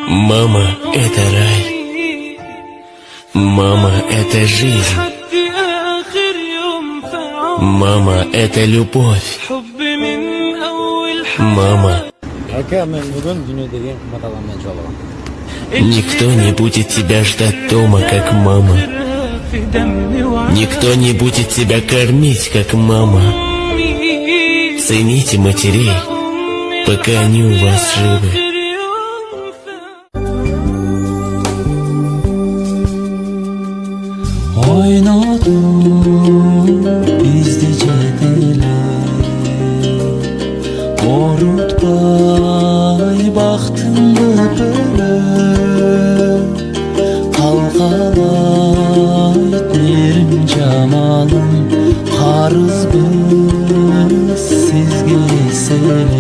Мама — это рай. Мама — это жизнь. Мама — это любовь. Мама. Никто не будет тебя ждать дома, как мама. Никто не будет тебя кормить, как мама. Цените матерей, пока они у вас живы. Oynadım gizlicedeler, Korutpay baktım böyle, Kalkalayt nerim camalım, Karız biz sizge seler.